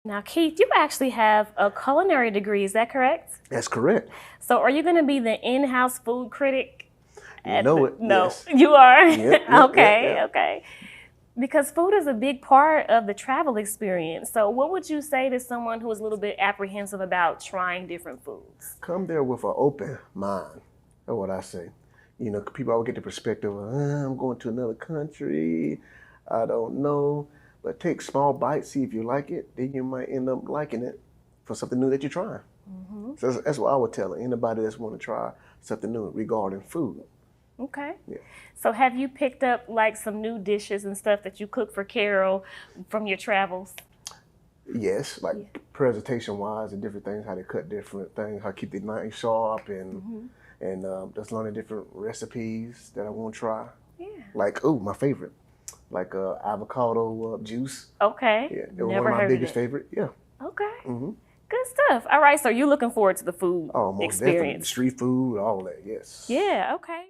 Now, Keith, you actually have a culinary degree, is that correct? That's correct. So are you going to be the in-house food critic? You know it. No, Yes. you are? Yep, Okay, yep. okay. Because food is a big part of the travel experience. So what would you say to someone who is a little bit apprehensive about trying different foods? Come there with an open mind. That's what I say. You know, people always get the perspective of, I'm going to another country. I don't know. But take small bites, see if you like it. Then you might end up liking it for something new that you're trying. So that's what I would tell anybody that's want to try something new regarding food. Okay. Yeah. So have you picked up like some new dishes and stuff that you cook for Carol from your travels? Yes, like presentation-wise and different things, how they cut different things, how to keep the knife sharp, and just learning different recipes that I want to try. Yeah. Like, my favorite, like avocado juice. Okay. Yeah, it was Never one of my heard biggest of it. favorite. Yeah. Okay. Good stuff. All right. So you're looking forward to the food Oh, most definitely. experience. Street food, all that. Yes. Yeah. Okay.